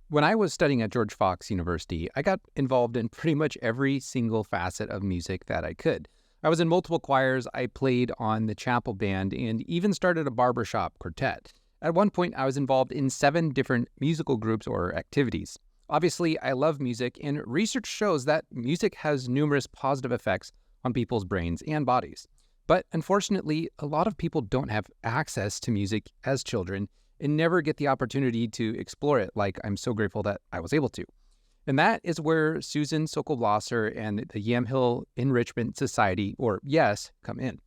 When I was studying at George Fox University, I got involved in pretty much every single facet of music that I could. I was in multiple choirs, I played on the chapel band, and even started a barbershop quartet. At one point, I was involved in 7 different musical groups or activities. Obviously, I love music, and research shows that music has numerous positive effects on people's brains and bodies. But unfortunately, a lot of people don't have access to music as children and never get the opportunity to explore it like I'm so grateful that I was able to. And that is where Susan Sokol Blosser and the Yamhill Enrichment Society, or YES, come in.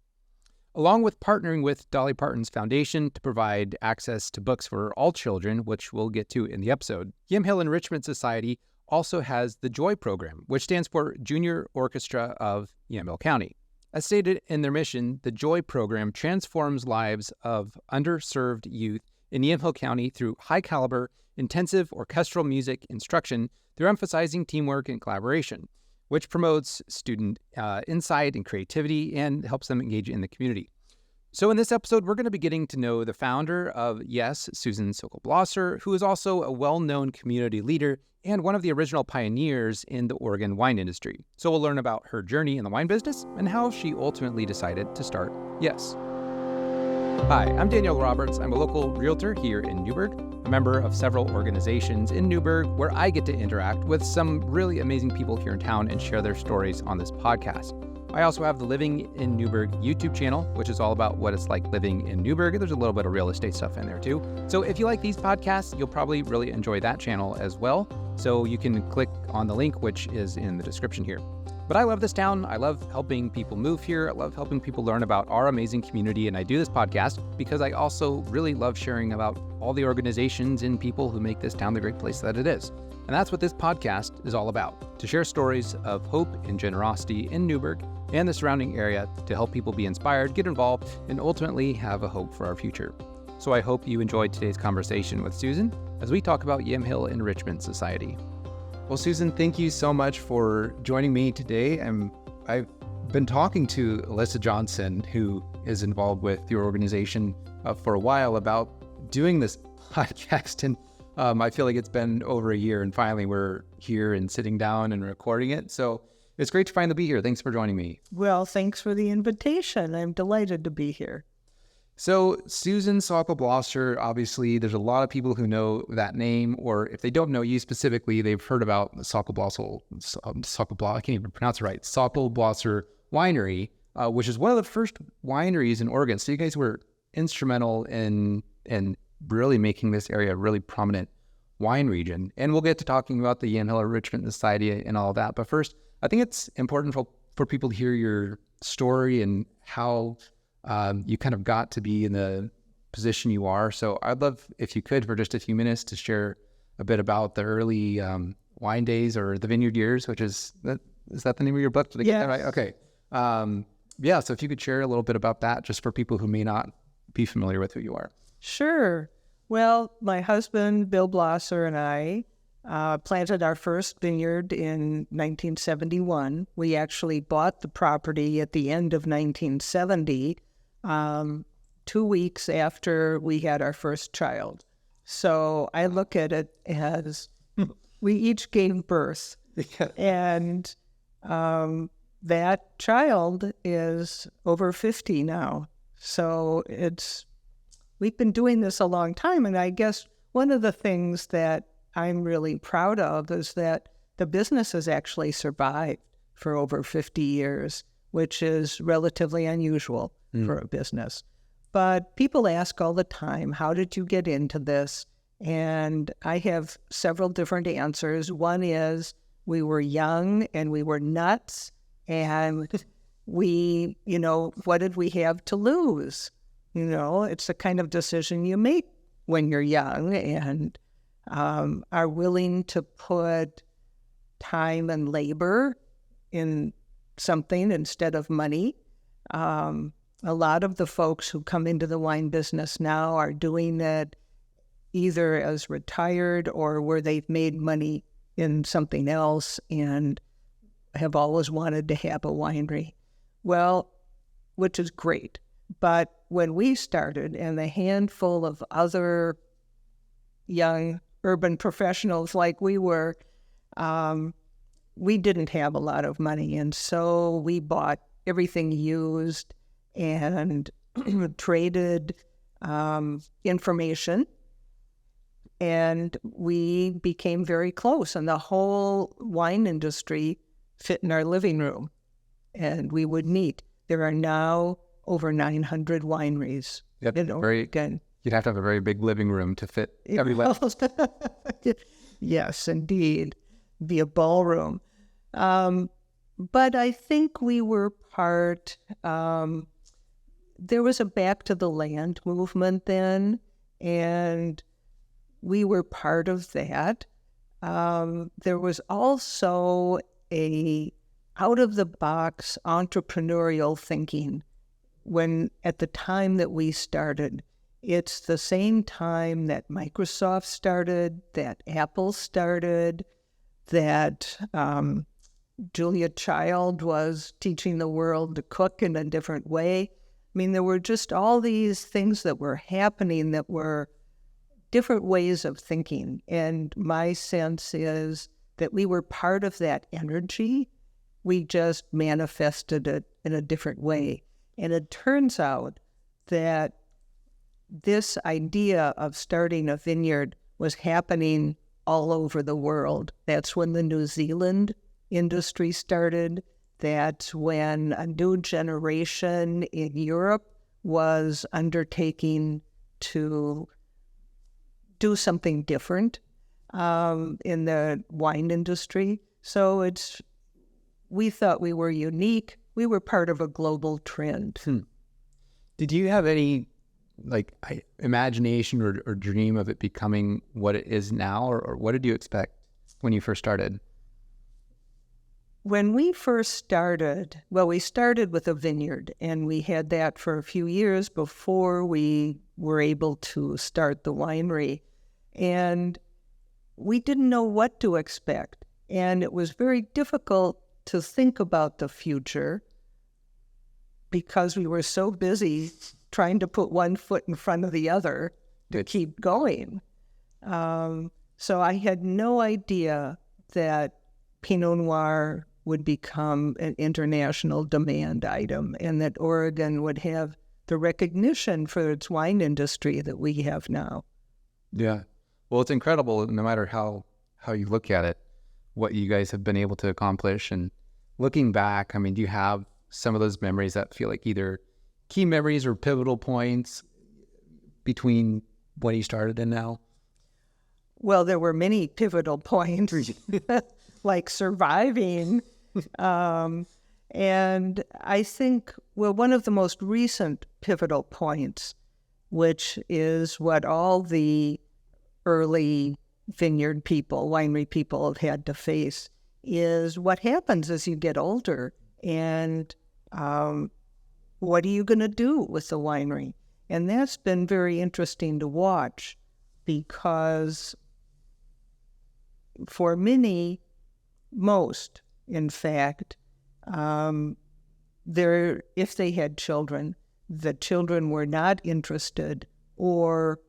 Along with partnering with Dolly Parton's foundation to provide access to books for all children, which we'll get to in the episode, Yamhill Enrichment Society also has the JOY program, which stands for Junior Orchestra of Yamhill County. As stated in their mission, the JOY program transforms lives of underserved youth in Yamhill County through high-caliber, intensive orchestral music instruction through emphasizing teamwork and collaboration, which promotes student insight and creativity and helps them engage in the community. So in this episode, we're going to be getting to know the founder of YES, Susan Sokol Blosser, who is also a well-known community leader and one of the original pioneers in the Oregon wine industry. So we'll learn about her journey in the wine business and how she ultimately decided to start YES. Hi, I'm Daniel Roberts. I'm a local realtor here in Newburgh, a member of several organizations in Newburgh where I get to interact with some really amazing people here in town and share their stories on this podcast. I also have the Living in Newburgh YouTube channel, which is all about what it's like living in Newburgh. There's a little bit of real estate stuff in there too. So if you like these podcasts, you'll probably really enjoy that channel as well. So you can click on the link, which is in the description here. But I love this town. I love helping people move here. I love helping people learn about our amazing community. And I do this podcast because I also really love sharing about all the organizations and people who make this town the great place that it is. And that's what this podcast is all about, to share stories of hope and generosity in Newburgh and the surrounding area to help people be inspired, get involved, and ultimately have a hope for our future. So I hope you enjoyed today's conversation with Susan as we talk about Yamhill Enrichment Society. Well, Susan, thank you so much for joining me today. I've been talking to Alyssa Johnson, who is involved with your organization for a while, about doing this podcast. And I feel like it's been over a year, and finally we're here and sitting down and recording it. So it's great to finally be here. Thanks for joining me. Well, thanks for the invitation. I'm delighted to be here. So Susan Sokol Blosser, obviously, there's a lot of people who know that name, or if they don't know you specifically, they've heard about the Sokol Blosser, I can't even pronounce it right, Sokol Blosser Winery, which is one of the first wineries in Oregon. So you guys were instrumental in really making this area a really prominent wine region. And we'll get to talking about the Yamhill Enrichment Society and all of that. But first, I think it's important for people to hear your story and how you kind of got to be in the position you are. So I'd love, if you could, for just a few minutes to share a bit about the early wine days, or the vineyard years, which is that the name of your book? Did I get that right? Okay. So if you could share a little bit about that, just for people who may not be familiar with who you are. Sure. Well, my husband, Bill Blosser, and I planted our first vineyard in 1971. We actually bought the property at the end of 1970, 2 weeks after we had our first child. So I look at it as we each gave birth. And that child is over 50 now. So we've been doing this a long time. And I guess one of the things that I'm really proud of is that the business has actually survived for over 50 years, which is relatively unusual for a business. But people ask all the time, how did you get into this? And I have several different answers. One is we were young and we were nuts, and we, what did we have to lose? It's the kind of decision you make when you're young and are willing to put time and labor in something instead of money. A lot of the folks who come into the wine business now are doing it either as retired or where they've made money in something else and have always wanted to have a winery. Well, which is great. But when we started, and the handful of other young urban professionals like we were, we didn't have a lot of money, and so we bought everything used and traded information, and we became very close, and the whole wine industry fit in our living room, and we would meet. There are now over 900 wineries in Oregon. You'd have to have a very big living room to fit everybody. Yes, indeed. Be a ballroom. But I think we were part, there was a back to the land movement then, and we were part of that. There was also a out-of-the-box entrepreneurial thinking when, at the time that we started. It's the same time that Microsoft started, that Apple started, that Julia Child was teaching the world to cook in a different way. I mean, there were just all these things that were happening that were different ways of thinking. And my sense is that we were part of that energy. We just manifested it in a different way. And it turns out that this idea of starting a vineyard was happening all over the world. That's when the New Zealand industry started. That's when a new generation in Europe was undertaking to do something different in the wine industry. So we thought we were unique. We were part of a global trend. Did you have any imagination or dream of it becoming what it is now, or what did you expect when you first started? When we first started, well, we started with a vineyard, and we had that for a few years before we were able to start the winery. And we didn't know what to expect. And it was very difficult to think about the future because we were so busy trying to put one foot in front of the other to keep going. So I had no idea that Pinot Noir would become an international demand item and that Oregon would have the recognition for its wine industry that we have now. Yeah. Well, it's incredible no matter how you look at it, what you guys have been able to accomplish. And looking back, I mean, do you have some of those memories that feel like either key memories or pivotal points between when you started and now? Well, there were many pivotal points, like surviving. And I think, well, one of the most recent pivotal points, which is what all the early vineyard people, winery people have had to face, is what happens as you get older. And what are you going to do with the winery? And that's been very interesting to watch because for many, most, in fact, if they had children, the children were not interested or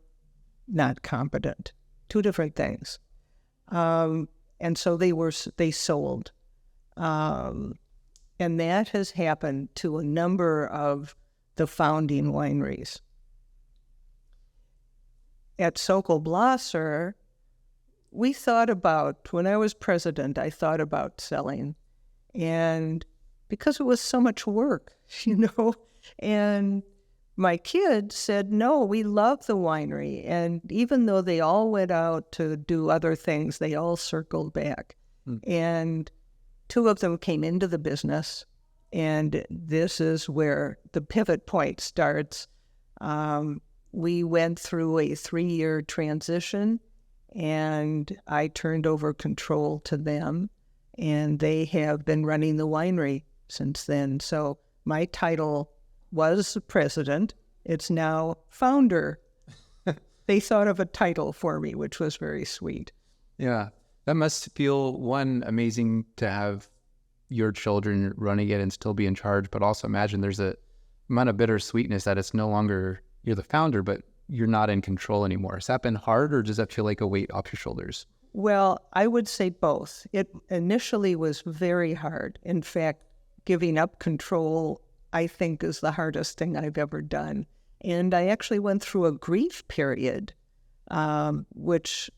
not competent. Two different things. And so they sold. And that has happened to a number of the founding wineries. At Sokol Blosser, we thought about, when I was president, I thought about selling. And because it was so much work, and my kids said, no, we love the winery. And even though they all went out to do other things, they all circled back. And two of them came into the business. And this is where the pivot point starts. We went through a 3-year transition, and I turned over control to them. And they have been running the winery since then. So my title was president. It's now founder. They thought of a title for me, which was very sweet. Yeah, that must feel, one, amazing to have your children running it and still be in charge, but also imagine there's a amount of bittersweetness that it's no longer you're the founder, but you're not in control anymore. Has that been hard, or does that feel like a weight off your shoulders? Well, I would say both. It initially was very hard. In fact, giving up control, I think, is the hardest thing I've ever done. And I actually went through a grief period, which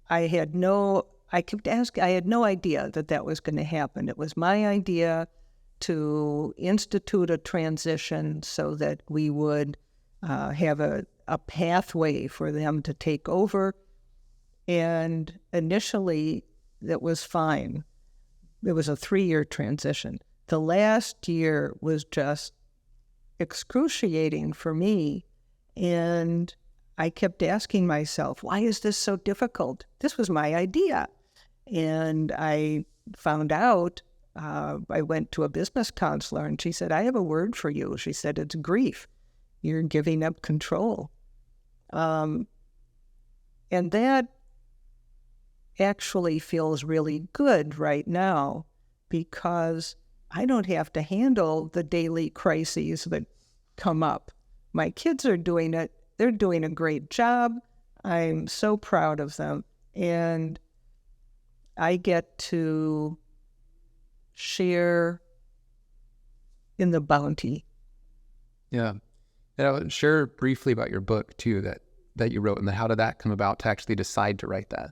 I had no idea that that was going to happen. It was my idea to institute a transition so that we would have a pathway for them to take over. And initially, that was fine. It was a 3-year transition. The last year was just excruciating for me. And I kept asking myself, why is this so difficult? This was my idea. And I found out, I went to a business counselor, and she said, I have a word for you. She said, it's grief. You're giving up control. And that actually feels really good right now, because I don't have to handle the daily crises that come up. My kids are doing it. They're doing a great job. I'm so proud of them. And I get to share in the bounty. Yeah. Share briefly about your book, too, that you wrote, and how did that come about to actually decide to write that?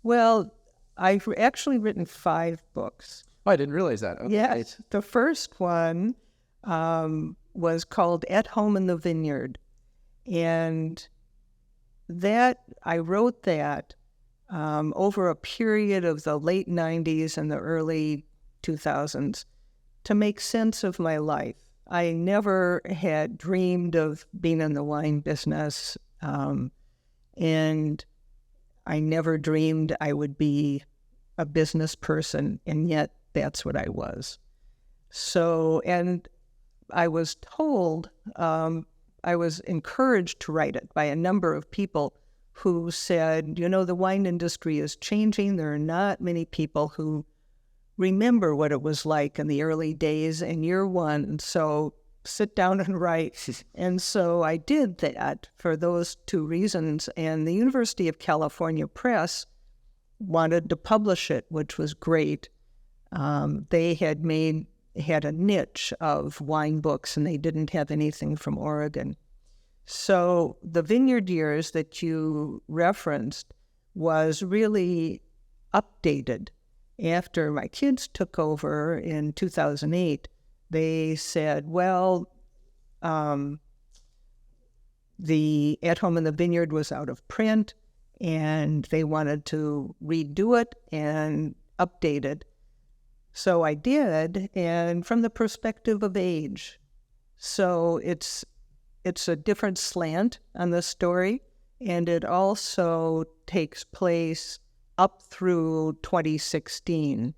Well, I've actually written 5 books. Oh, I didn't realize that. Okay. Yes. The first one was called At Home in the Vineyard. And I wrote that over a period of the late 90s and the early 2000s to make sense of my life. I never had dreamed of being in the wine business, and I never dreamed I would be a business person, and yet that's what I was. So, and I was told, I was encouraged to write it by a number of people who said, the wine industry is changing. There are not many people who remember what it was like in the early days, and you're one, so sit down and write. And so I did that for those 2 reasons, and the University of California Press wanted to publish it, which was great. They had a niche of wine books, and they didn't have anything from Oregon. So the Vineyard Years that you referenced was really updated. After my kids took over in 2008, they said, well, the At Home in the Vineyard was out of print, and they wanted to redo it and update it. So I did, and from the perspective of age. So it's a different slant on the story, and it also takes place up through 2016.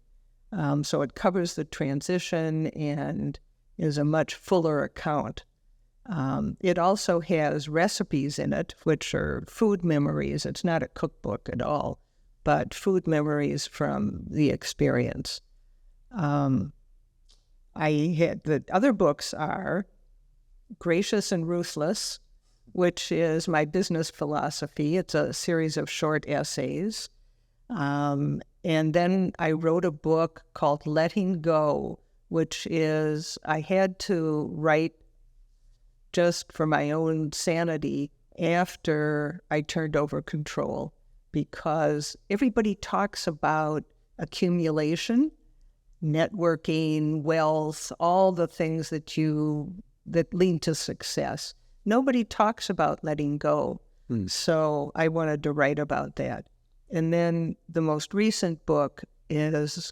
So it covers the transition and is a much fuller account. It also has recipes in it, which are food memories. It's not a cookbook at all, but food memories from the experience. The other books are Gracious and Ruthless, which is my business philosophy. It's a series of short essays. And then I wrote a book called Letting Go, which is, I had to write just for my own sanity after I turned over control, because everybody talks about accumulation, networking, wealth, all the things that lead to success. Nobody talks about letting go. So I wanted to write about that. And then the most recent book is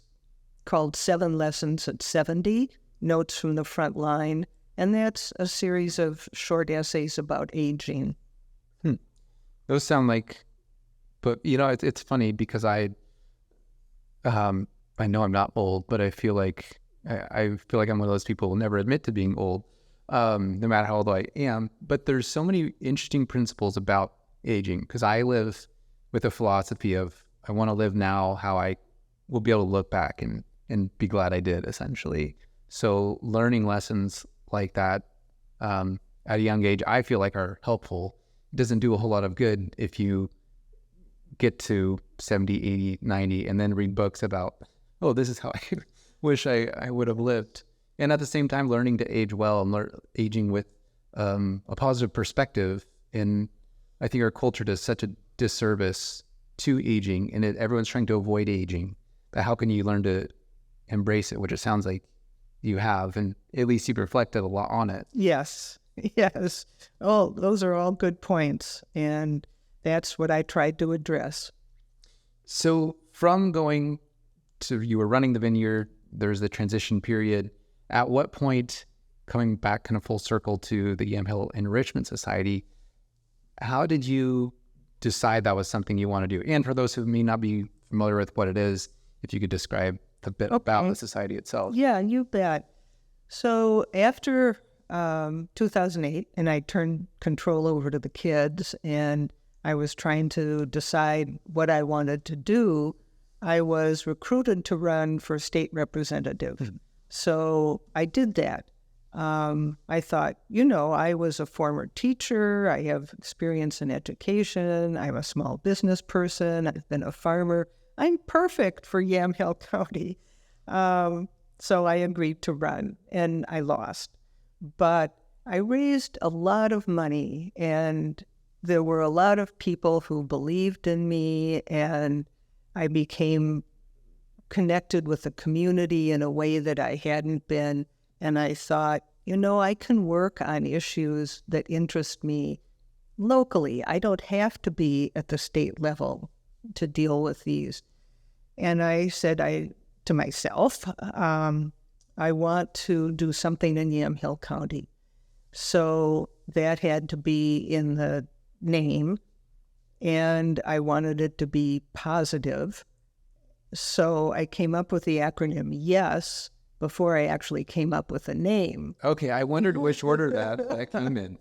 called 7 Lessons at 70, Notes from the Front Line. And that's a series of short essays about aging. Those sound like, but it's funny because I know I'm not old, but I feel like I'm one of those people who will never admit to being old, no matter how old I am. But there's so many interesting principles about aging, because I live with a philosophy of, I want to live now how I will be able to look back and be glad I did, essentially. So learning lessons like that at a young age, I feel like are helpful. doesn't do a whole lot of good if you get to 70, 80, 90, and then read books about, oh, this is how I wish I would have lived. And at the same time, learning to age well and aging with a positive perspective. And I think our culture does such a disservice to aging, and everyone's trying to avoid aging. But how can you learn to embrace it, which it sounds like you have, and at least you've reflected a lot on it. Yes. Yes. Oh, those are all good points. And that's what I tried to address. So from going to, you were running the vineyard, there's the transition period. At what point, coming back kind of full circle to the Yamhill Enrichment Society, how did you decide that was something you want to do? And for those who may not be familiar with what it is, if you could describe a bit about the society itself. Yeah, you bet. So after 2008, and I turned control over to the kids, and I was trying to decide what I wanted to do, I was recruited to run for state representative. Mm-hmm. So I did that. I thought, I was a former teacher. I have experience in education. I'm a small business person. I've been a farmer. I'm perfect for Yamhill County. So I agreed to run, and I lost. But I raised a lot of money, and there were a lot of people who believed in me, and I became connected with the community in a way that I hadn't been. And I thought, I can work on issues that interest me locally. I don't have to be at the state level to deal with these. And I said to myself, I want to do something in Yamhill County. So that had to be in the name, and I wanted it to be positive. So I came up with the acronym YES before I actually came up with a name. Okay, I wondered which order that came in.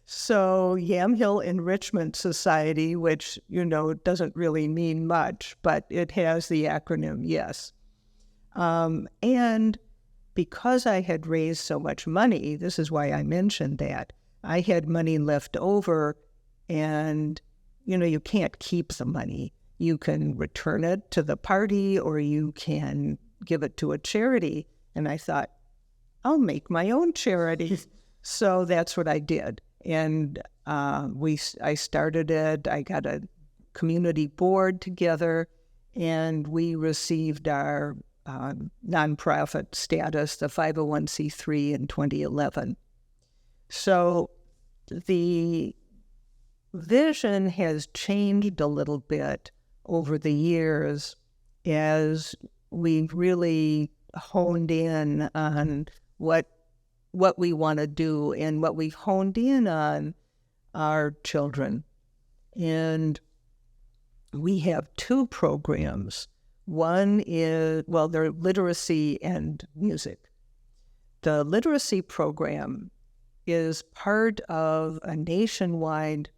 So Yamhill Enrichment Society, which, doesn't really mean much, but it has the acronym YES. And because I had raised so much money, this is why I mentioned that, I had money left over, and, you can't keep the money. You can return it to the party, or you can give it to a charity. And I thought, I'll make my own charity. So that's what I did. And I started it. I got a community board together, and we received our nonprofit status, the 501c3, in 2011. So the vision has changed a little bit over the years as we've really honed in on what we want to do, and what we've honed in on are children. And we have two programs. One is, they're literacy and music. The literacy program is part of a nationwide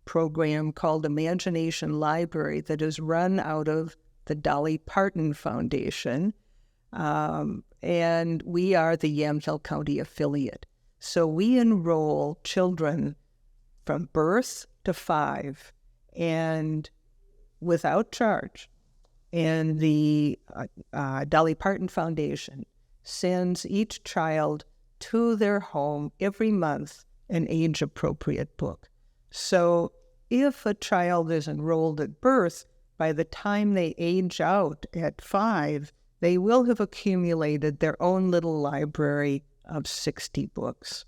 program called Imagination Library that is run out of the Dolly Parton Foundation. And we are the Yamhill County affiliate. So we enroll children from birth to 5, and without charge. And the Dolly Parton Foundation sends each child to their home every month an age-appropriate book. So if a child is enrolled at birth, by the time they age out at 5, they will have accumulated their own little library of 60 books.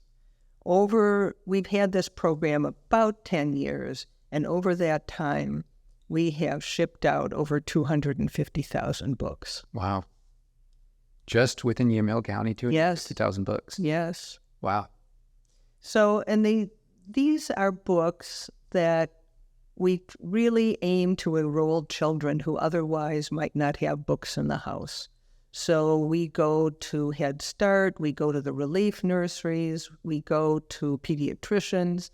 We've had this program about 10 years, and over that time, we have shipped out over 250,000 books. Wow. Just within Yamhill County, 250,000 books? Yes. Wow. So, and these are books that we really aim to enroll children who otherwise might not have books in the house. So we go to Head Start, we go to the relief nurseries, we go to pediatricians.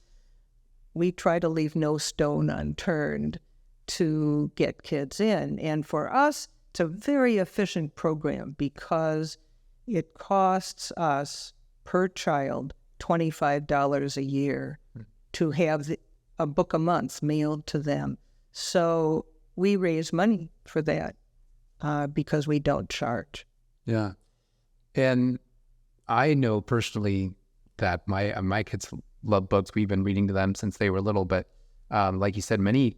We try to leave no stone unturned to get kids in. And for us, it's a very efficient program because it costs us per child $25 a year to have a book a month mailed to them. So we raise money for that because we don't charge. Yeah. And I know personally that my kids love books. We've been reading to them since they were little, but like you said, many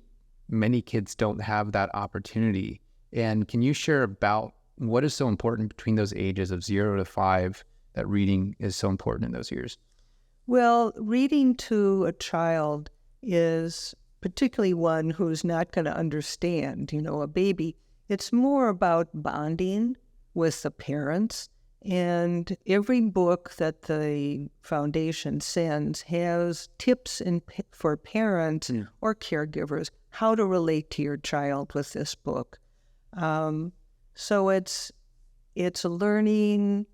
kids don't have that opportunity. And can you share about what is so important between those ages of 0 to 5, that reading is so important in those years? Well, reading to a child is particularly one who's not going to understand, a baby. It's more about bonding with the parents. And every book that the foundation sends has tips for parents or caregivers how to relate to your child with this book. So it's learning,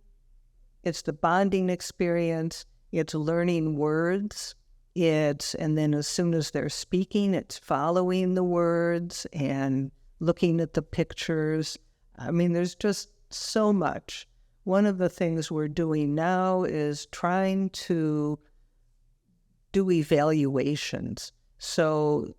it's the bonding experience, it's learning words, and then as soon as they're speaking, it's following the words and looking at the pictures. I mean, there's just so much. One of the things we're doing now is trying to do evaluations. So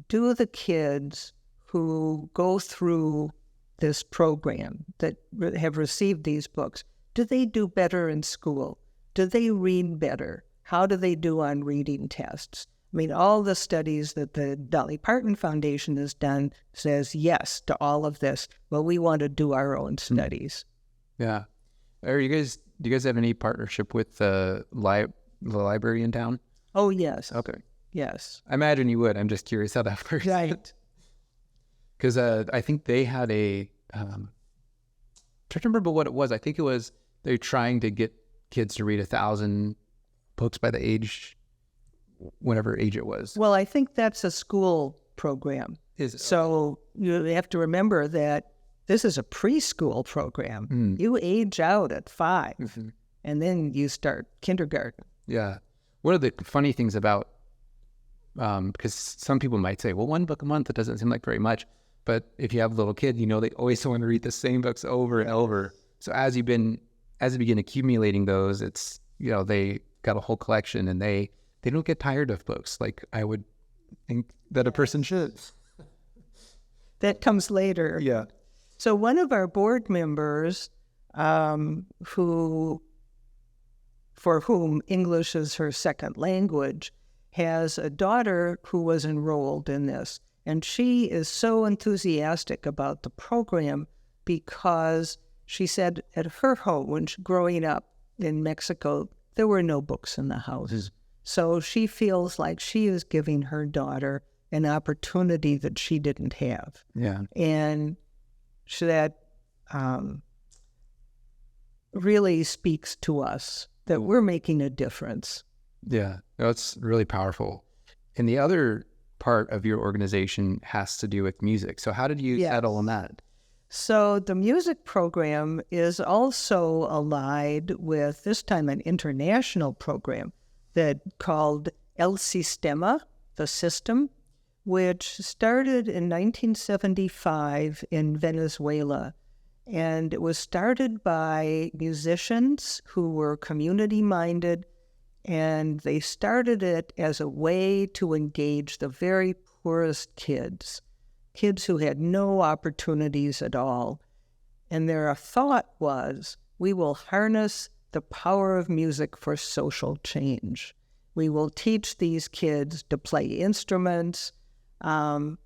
do the kids who go through this program that have received these books, do they do better in school? Do they read better? How do they do on reading tests? I mean, all the studies that the Dolly Parton Foundation has done says yes to all of this, but we want to do our own studies. Yeah. Do you guys have any partnership with the library in town? Oh, yes. Okay. Yes. I imagine you would. I'm just curious how that works. Right. Because I think they had I'm trying to remember what it was. I think it was they're trying to get kids to read 1,000 books by the age, whatever age it was. Well, I think that's a school program. Is it? So you have to remember that this is a preschool program. You age out at 5, and then you start kindergarten. Yeah. One of the funny things about, because some people might say, well, 1 book a month, it doesn't seem like very much. But if you have a little kid, they always want to read the same books over and over. So as you begin accumulating those, it's, they got a whole collection, and they don't get tired of books like I would think that a person should. That comes later. Yeah. So one of our board members, for whom English is her second language, has a daughter who was enrolled in this. And she is so enthusiastic about the program because she said at her home, when growing up in Mexico, there were no books in the house. So she feels like she is giving her daughter an opportunity that she didn't have. Yeah. And so that really speaks to us that we're making a difference. Yeah, that's really powerful. And the other part of your organization has to do with music. So how did you settle on that? So the music program is also allied with, this time, an international program that called El Sistema, the system, which started in 1975 in Venezuela. And it was started by musicians who were community-minded, and they started it as a way to engage the very poorest kids who had no opportunities at all. And their thought was, we will harness the power of music for social change. We will teach these kids to play instruments. And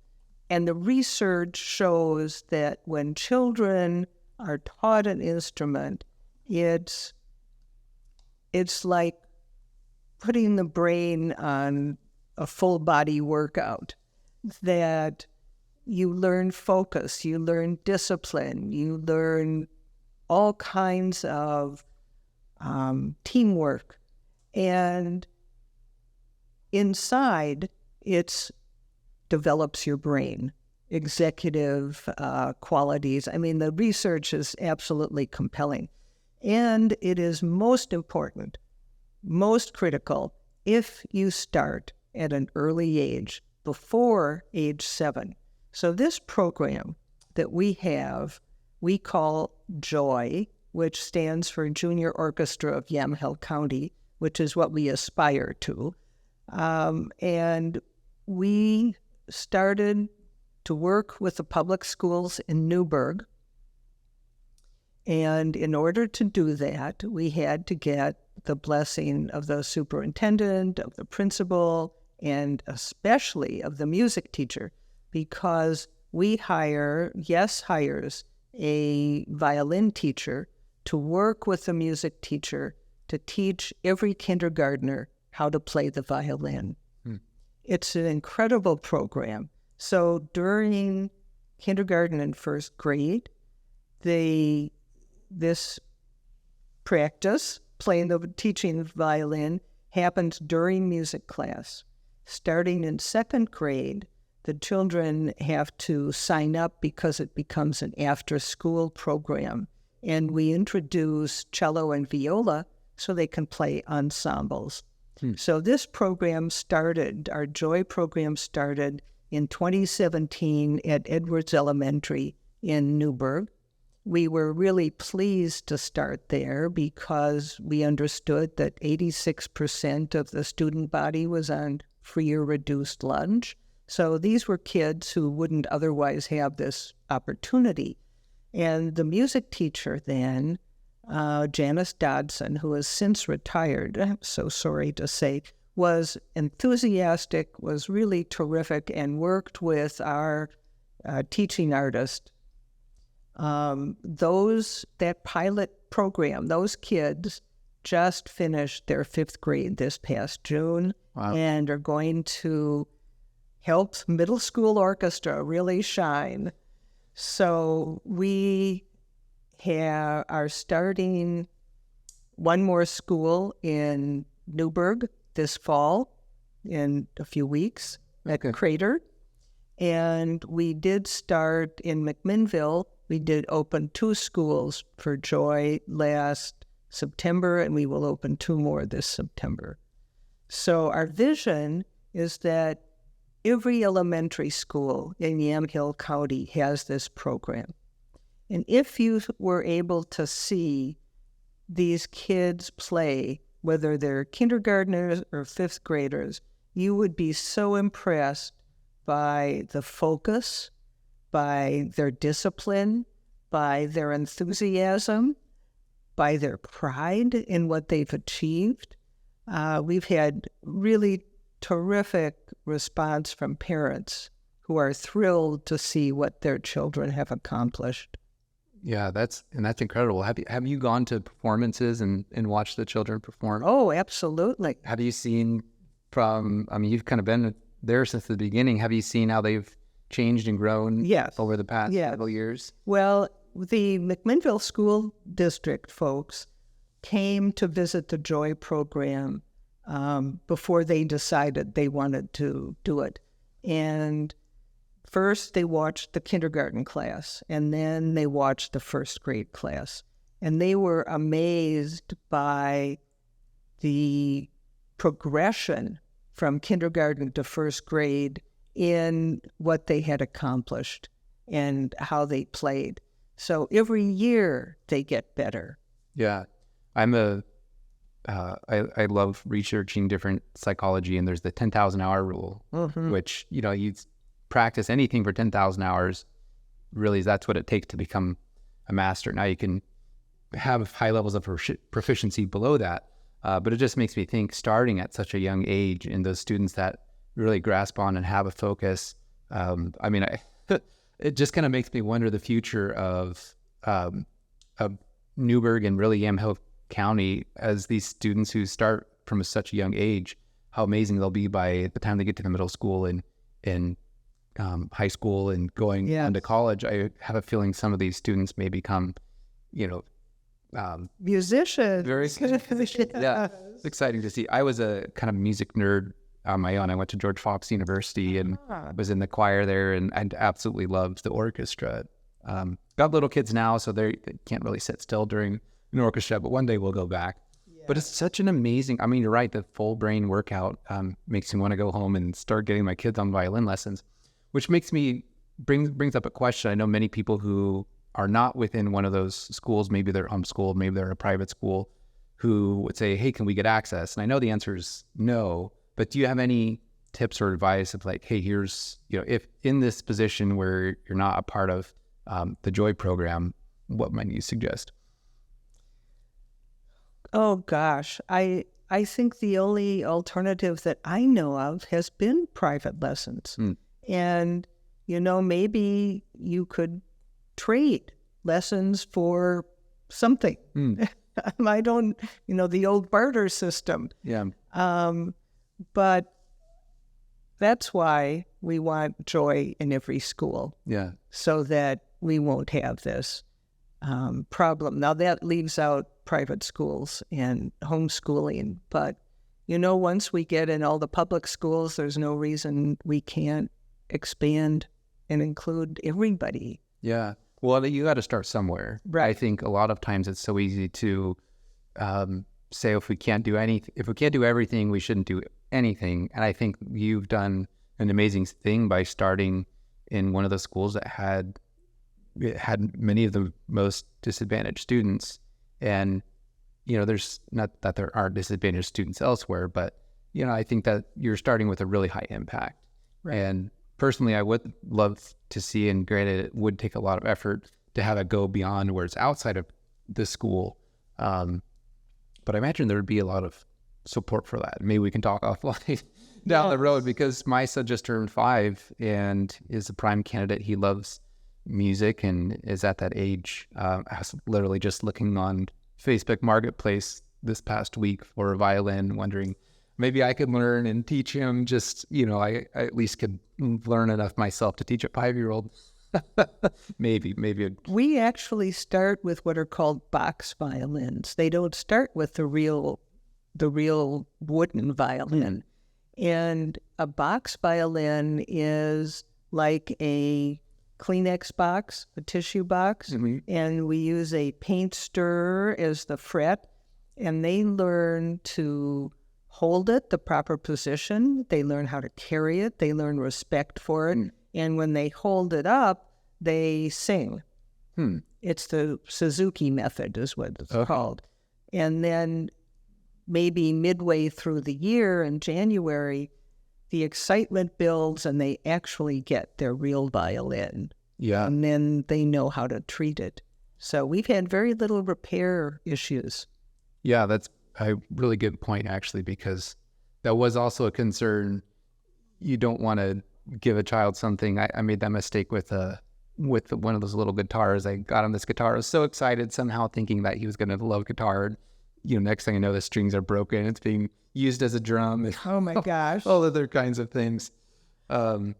the research shows that when children are taught an instrument, it's like putting the brain on a full body workout, that you learn focus, you learn discipline, you learn all kinds of teamwork. And inside, it develops your brain, executive qualities. I mean, the research is absolutely compelling. And it is most important, most critical, if you start at an early age, before age 7. So this program that we have, we call JOY, which stands for Junior Orchestra of Yamhill County, which is what we aspire to. And we started to work with the public schools in Newburgh. And in order to do that, we had to get the blessing of the superintendent, of the principal, and especially of the music teacher, because we hires a violin teacher to work with the music teacher to teach every kindergartner how to play the violin. It's an incredible program. So during kindergarten and first grade, this practice, teaching violin, happens during music class. Starting in second grade, the children have to sign up because it becomes an after-school program. And we introduce cello and viola so they can play ensembles. So this program started, our Joy program started in 2017 at Edwards Elementary in Newburgh. We were really pleased to start there because we understood that 86% of the student body was on free or reduced lunch. So these were kids who wouldn't otherwise have this opportunity. And the music teacher then, Janice Dodson, who has since retired, I'm so sorry to say, was enthusiastic, was really terrific, and worked with our teaching artist. That pilot program, those kids just finished their 5th grade this past June. Wow. And are going to help middle school orchestra really shine. So we are starting one more school in Newburgh this fall in a few weeks at Crater. And we did start in McMinnville. We did open 2 schools for Joy last September, and we will open 2 more this September. So our vision is that every elementary school in Yamhill County has this program. And if you were able to see these kids play, whether they're kindergartners or 5th graders, you would be so impressed by the focus, by their discipline, by their enthusiasm, by their pride in what they've achieved. We've had really terrific response from parents who are thrilled to see what their children have accomplished. Yeah, that's incredible. Have you gone to performances and watched the children perform? Oh, absolutely. Have you seen you've kind of been there since the beginning. Have you seen how they've changed and grown over the past several years? Well, the McMinnville School District folks came to visit the Joy program before they decided they wanted to do it. And first they watched the kindergarten class, and then they watched the first grade class. And they were amazed by the progression from kindergarten to first grade in what they had accomplished and how they played. So every year they get better. Yeah. I love researching different psychology, and there's the 10,000 hour rule, which, you practice anything for 10,000 hours, really that's what it takes to become a master. Now you can have high levels of proficiency below that, but it just makes me think, starting at such a young age, and those students that really grasp on and have a focus, it just kind of makes me wonder the future of Newburgh and really Yamhill County, as these students who start from such a young age, how amazing they'll be by the time they get to the middle school and high school and going into college. I have a feeling some of these students may become, musicians. Very yeah, it's exciting to see. I was a kind of music nerd on my own. I went to George Fox University and was in the choir there, and I absolutely loved the orchestra. Got little kids now, so they can't really sit still during an orchestra, but one day we'll go back. Yeah. But it's such an amazing, you're right, the full brain workout makes me want to go home and start getting my kids on violin lessons, which brings up a question. I know many people who are not within one of those schools, maybe they're homeschooled, maybe they're in a private school, who would say, hey, can we get access? And I know the answer is no, But do you have any tips or advice of like, hey, here's, if in this position where you're not a part of the Joy program, what might you suggest? Oh gosh, I think the only alternative that I know of has been private lessons. And, maybe you could trade lessons for something. I don't, the old barter system. Yeah. But that's why we want Joy in every school. Yeah. So that we won't have this problem. Now that leaves out private schools and homeschooling, but once we get in all the public schools, there's no reason we can't expand and include everybody. Yeah. Well, you got to start somewhere. Right. I think a lot of times it's so easy to say if we can't do everything, we shouldn't do anything. And I think you've done an amazing thing by starting in one of the schools that had many of the most disadvantaged students. And there's not that there aren't disadvantaged students elsewhere, but I think that you're starting with a really high impact. Right. And personally, I would love to see, and granted, it would take a lot of effort to have it go beyond where it's outside of the school. But I imagine there would be a lot of support for that. Maybe we can talk offline down the road, because my son just turned 5 and is a prime candidate. He loves music and is at that age. I was literally just looking on Facebook Marketplace this past week for a violin, wondering maybe I could learn and teach him. Just, I at least could learn enough myself to teach a 5-year-old. maybe. We actually start with what are called box violins. They don't start with the real wooden violin. And a box violin is like a Kleenex box, a tissue box, and we use a paint stirrer as the fret, and they learn to hold it the proper position. They learn how to carry it. They learn respect for it. And when they hold it up, they sing. It's the Suzuki method is what it's called. And then maybe midway through the year in January, the excitement builds and they actually get their real violin. Yeah. And then they know how to treat it. So we've had very little repair issues. Yeah, that's a really good point, actually, because that was also a concern. You don't want to give a child something. I made that mistake with one of those little guitars. I got him this guitar. I was so excited, somehow thinking that he was going to love guitar. Next thing I know, the strings are broken. It's being used as a drum. And oh my gosh! All other kinds of things. But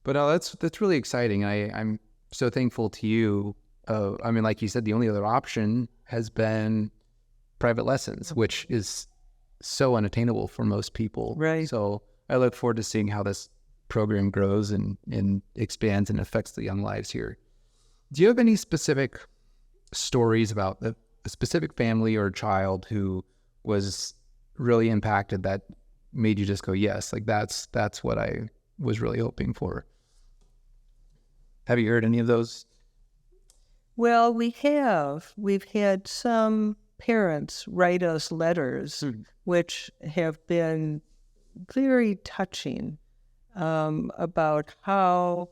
no, that's really exciting. I'm so thankful to you. Like you said, the only other option has been private lessons, which is so unattainable for most people. Right. So I look forward to seeing how this program grows and expands and affects the young lives here. Do you have any specific stories about a specific family or child who was really impacted that made you just go, yes, like that's what I was really hoping for? Have you heard any of those? Well, we have. We've had some parents write us letters, which have been very touching, about how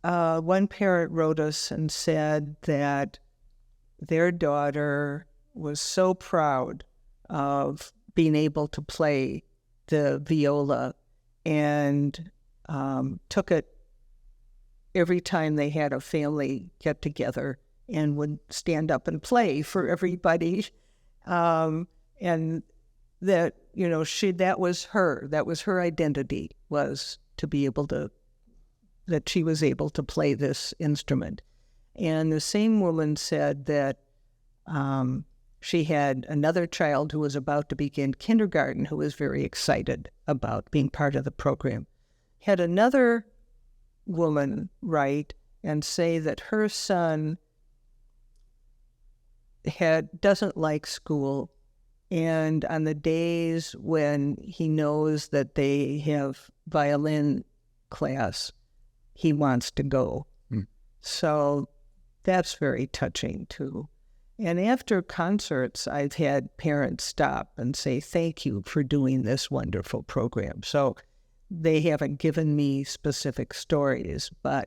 one parent wrote us and said that their daughter was so proud of being able to play the viola and took it every time they had a family get together and would stand up and play for everybody. And that, that was her identity, was to be able to, that she was able to play this instrument. And the same woman said that she had another child who was about to begin kindergarten who was very excited about being part of the program. Had another woman write and say that her son doesn't like school, and on the days when he knows that they have violin class, he wants to go. So that's very touching too. And after concerts, I've had parents stop and say, thank you for doing this wonderful program. So they haven't given me specific stories, but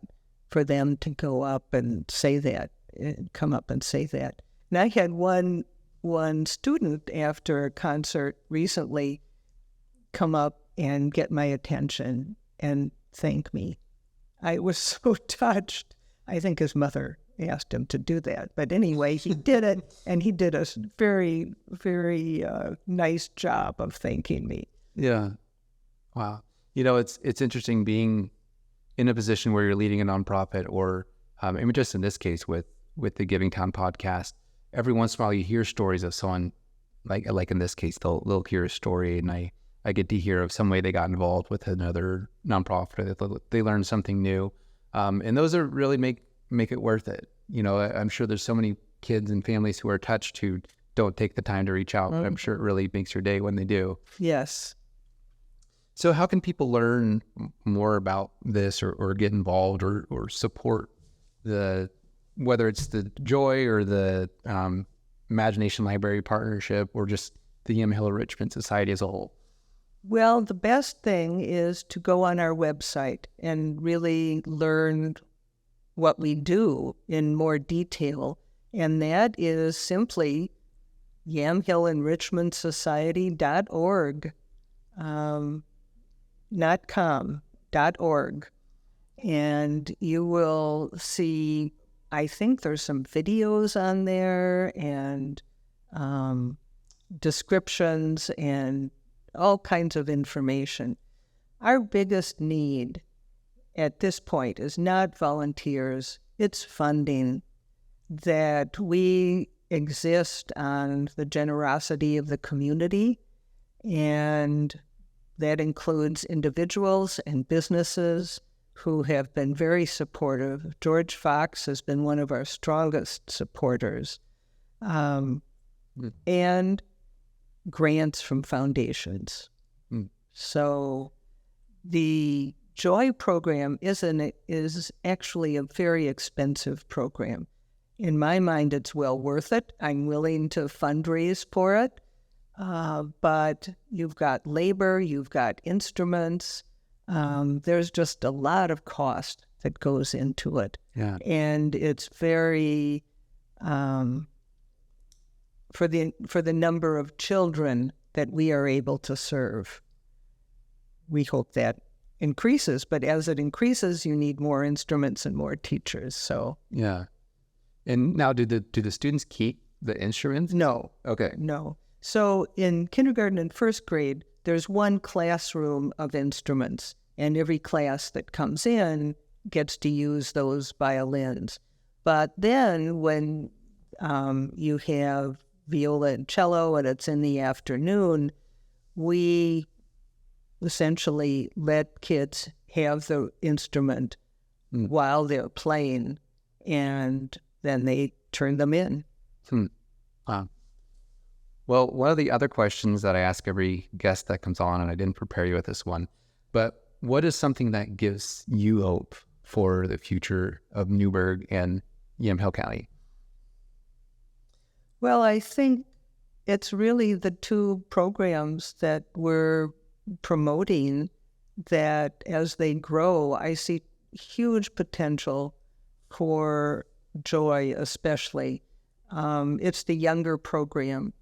for them to go up and say that, come up and say that. And I had one student after a concert recently come up and get my attention and thank me. I was so touched. I think his mother asked him to do that. But anyway, he did it, and he did a very, very nice job of thanking me. Yeah. Wow. It's interesting being in a position where you're leading a nonprofit, or I mean, just in this case with the Giving Town podcast, every once in a while you hear stories of someone, like in this case, they'll hear a story, and I get to hear of some way they got involved with another nonprofit, that they learned something new. And those are really make it worth it. I'm sure there's so many kids and families who are touched who don't take the time to reach out, but I'm sure it really makes your day when they do. Yes. So how can people learn more about this, or get involved, or support whether it's the Joy or the Imagination Library Partnership, or just the Yamhill Enrichment Society as a whole? Well, the best thing is to go on our website and really learn what we do in more detail. And that is simply YamhillEnrichmentSociety.org, not .com, .org. And you will see, I think there's some videos on there, and descriptions and all kinds of information. Our biggest need at this point is not volunteers, it's funding. That we exist on the generosity of the community, and that includes individuals and businesses who have been very supportive. George Fox has been one of our strongest supporters. And grants from foundations. So the Joy program is actually a very expensive program. In my mind, it's well worth it. I'm willing to fundraise for it. But you've got labor, you've got instruments. There's just a lot of cost that goes into it. Yeah. And it's very, for the number of children that we are able to serve, we hope that increases. But as it increases, you need more instruments and more teachers. So yeah. And now, do the students keep the instruments? No. Okay. No. So in kindergarten and first grade, there's one classroom of instruments, and every class that comes in gets to use those violins. But then when you have viola and cello and it's in the afternoon, we essentially let kids have the instrument while they're playing, and then they turn them in. Wow. Well, one of the other questions that I ask every guest that comes on, and I didn't prepare you with this one, but what is something that gives you hope for the future of Newburgh and Yamhill County? Well, I think it's really the two programs that we're promoting that as they grow, I see huge potential for Joy especially. It's the younger program.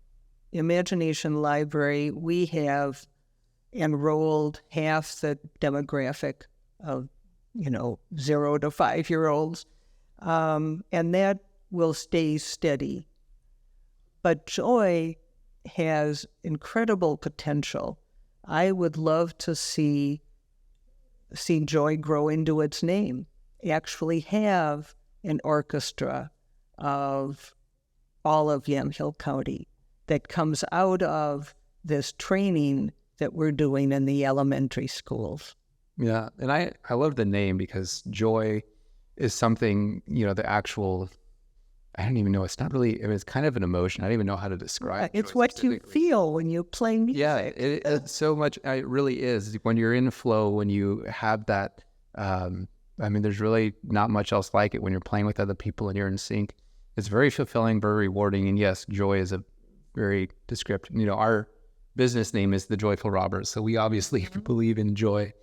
Imagination Library, we have enrolled half the demographic of, 0 to 5-year-olds, and that will stay steady. But Joy has incredible potential. I would love to see Joy grow into its name, actually have an orchestra of all of Yamhill County that comes out of this training that we're doing in the elementary schools. Yeah, and I love the name, because Joy is something, the actual, I don't even know, it's not really, it's kind of an emotion. I don't even know how to describe it. It's what you feel when you play music. Yeah, it's so much, it really is. When you're in flow, when you have that, there's really not much else like it when you're playing with other people and you're in sync. It's very fulfilling, very rewarding. And yes, joy is a very descriptive, our business name is the Joyful Robbers. So we obviously believe in joy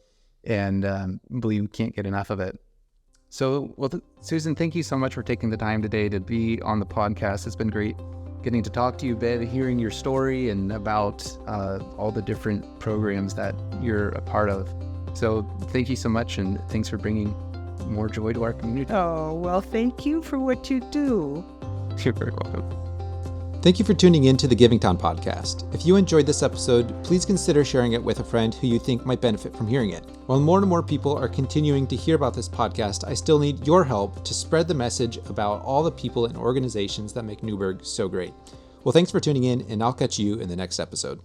and believe we can't get enough of it. So, Susan, thank you so much for taking the time today to be on the podcast. It's been great getting to talk to you a bit, hearing your story and about all the different programs that you're a part of. So thank you so much, and thanks for bringing more joy to our community. Oh, well, thank you for what you do. You're very welcome. Thank you for tuning in to the Giving Town podcast. If you enjoyed this episode, please consider sharing it with a friend who you think might benefit from hearing it. While more and more people are continuing to hear about this podcast, I still need your help to spread the message about all the people and organizations that make Newburgh so great. Well, thanks for tuning in, and I'll catch you in the next episode.